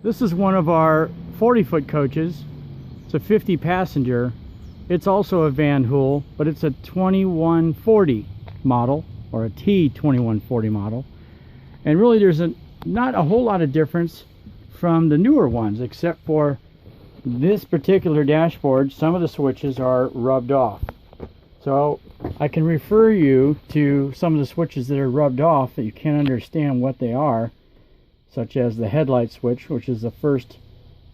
This is one of our 40-foot coaches. It's a 50 passenger. It's also a Vanhool, but it's a 2140 model, or a T2140 model. And really there's not a whole lot of difference from the newer ones, except for this particular dashboard. Some of the switches are rubbed off. So I can refer you to some of the switches that are rubbed off that you can't understand what they are, such as the headlight switch, which is the first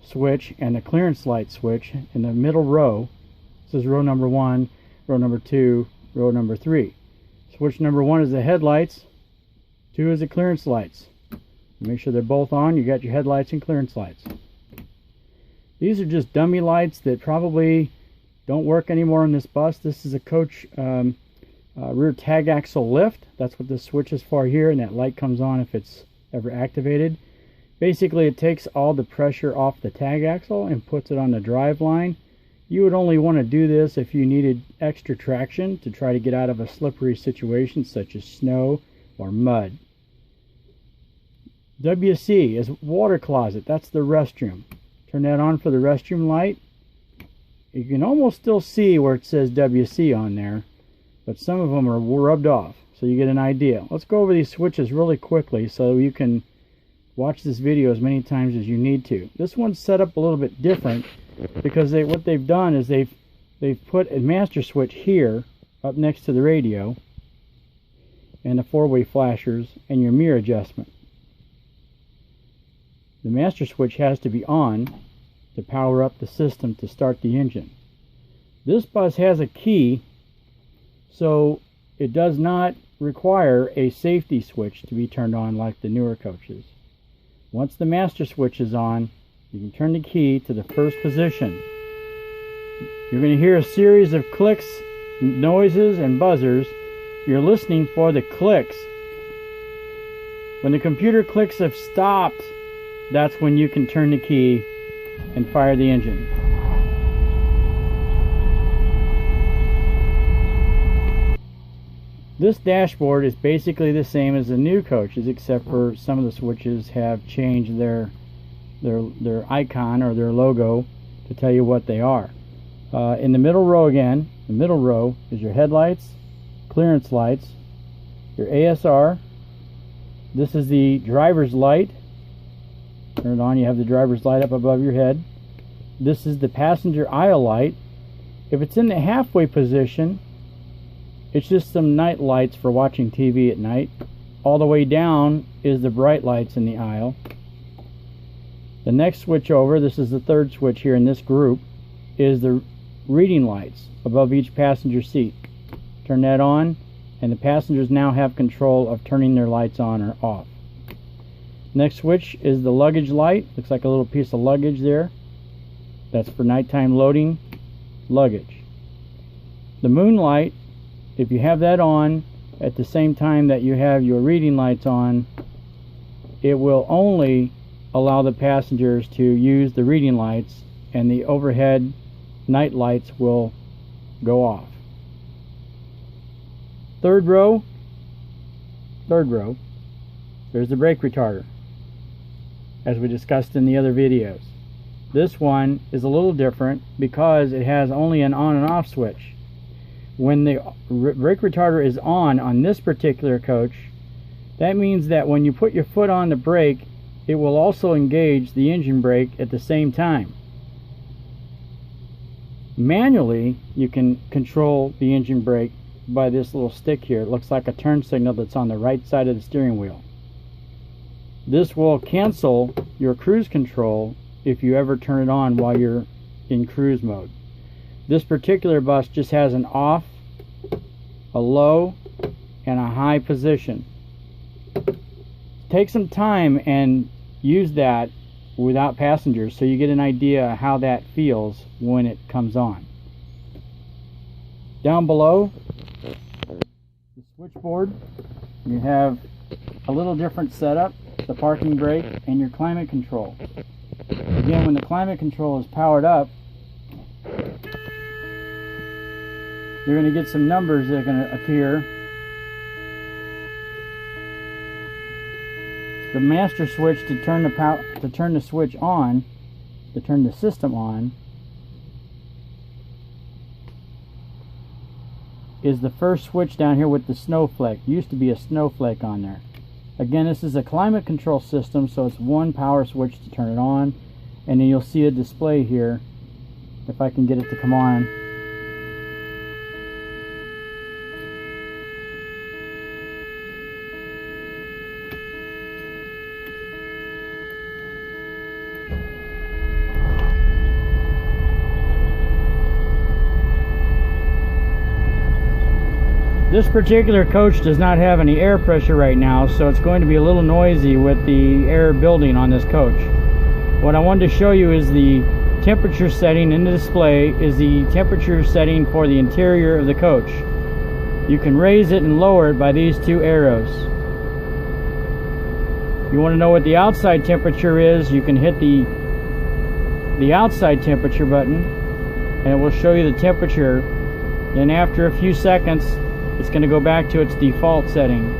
switch, and the clearance light switch in the middle row. This is row number 1, row number 2, row number 3. Switch number 1 is the headlights, 2 is the clearance lights. Make sure they're both on. You got your headlights and clearance lights. These are just dummy lights that probably don't work anymore on this bus. This is a coach rear tag axle lift. That's what this switch is for here, and that light comes on if it's ever activated. Basically, it takes all the pressure off the tag axle and puts it on the drive line. You would only want to do this if you needed extra traction to try to get out of a slippery situation such as snow or mud. WC is water closet. That's the restroom. Turn that on for the restroom light. You can almost still see where it says WC on there, but some of them are rubbed off, so you get an idea. Let's go over these switches really quickly so you can watch this video as many times as you need to. This one's set up a little bit different because what they've done is they've put a master switch here up next to the radio and the four-way flashers and your mirror adjustment. The master switch has to be on to power up the system to start the engine. This bus has a key, so it does not require a safety switch to be turned on like the newer coaches. Once the master switch is on, you can turn the key to the first position. You're going to hear a series of clicks, noises, and buzzers. You're listening for the clicks. When the computer clicks have stopped, that's when you can turn the key and fire the engine. This dashboard is basically the same as the new coaches, except for some of the switches have changed their icon or their logo to tell you what they are. In the middle row again, the middle row is your headlights, clearance lights, your ASR. This is the driver's light. Turn it on, you have the driver's light up above your head. This is the passenger aisle light. If it's in the halfway position, it's just some night lights for watching TV at night. All the way down is the bright lights in the aisle. The next switch over, this is the third switch here in this group, is the reading lights above each passenger seat. Turn that on, and the passengers now have control of turning their lights on or off. Next switch is the luggage light. Looks like a little piece of luggage there. That's for nighttime loading luggage. The moon light, if you have that on at the same time that you have your reading lights on, it will only allow the passengers to use the reading lights, and the overhead night lights will go off. Third row, there's the brake retarder, as we discussed in the other videos. This one is a little different because it has only an on and off switch. When the brake retarder is on this particular coach, that means that when you put your foot on the brake, it will also engage the engine brake at the same time. Manually, you can control the engine brake by this little stick here. It looks like a turn signal that's on the right side of the steering wheel. This will cancel your cruise control if you ever turn it on while you're in cruise mode. This particular bus just has an off, a low, and a high position. Take some time and use that without passengers so you get an idea how that feels when it comes on. Down below the switchboard, you have a little different setup, the parking brake and your climate control. Again, when the climate control is powered up, you're going to get some numbers that are going to appear. the master switch to turn the switch on, to turn the system on, is the first switch down here with the snowflake. Used to be a snowflake on there. Again, this is a climate control system, so it's one power switch to turn it on, and then you'll see a display here, if I can get it to come on. This particular coach does not have any air pressure right now, so it's going to be a little noisy with the air building on this coach. What I wanted to show you is the temperature setting in the display is the temperature setting for the interior of the coach. You can raise it and lower it by these two arrows. You want to know what the outside temperature is, you can hit the outside temperature button and it will show you the temperature. Then after a few seconds it's going to go back to its default setting.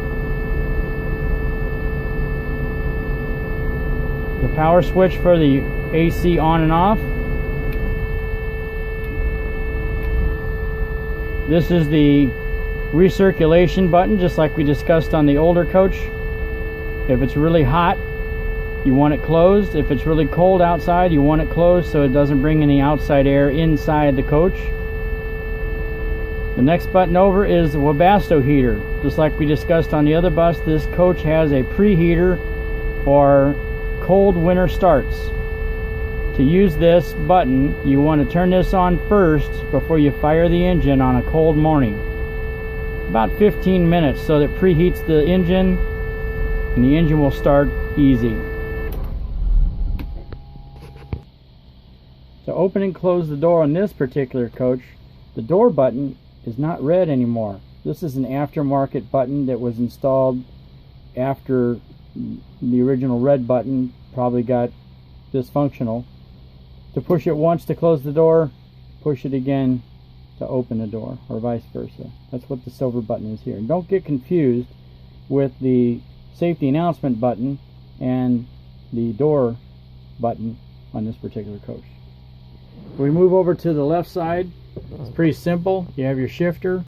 The power switch for the AC on and off. This is the recirculation button, just like we discussed on the older coach. If it's really hot, you want it closed. If it's really cold outside, you want it closed so it doesn't bring any outside air inside the coach. The next button over is the Webasto heater. Just like we discussed on the other bus, this coach has a preheater for cold winter starts. To use this button, you want to turn this on first before you fire the engine on a cold morning. About 15 minutes, so that preheats the engine and the engine will start easy. To open and close the door on this particular coach, the door button is not red anymore. This is an aftermarket button that was installed after the original red button probably got dysfunctional. To push it once to close the door, push it again to open the door, or vice versa. That's what the silver button is here. And don't get confused with the safety announcement button and the door button on this particular coach. We move over to the left side. It's pretty simple. You have your shifter,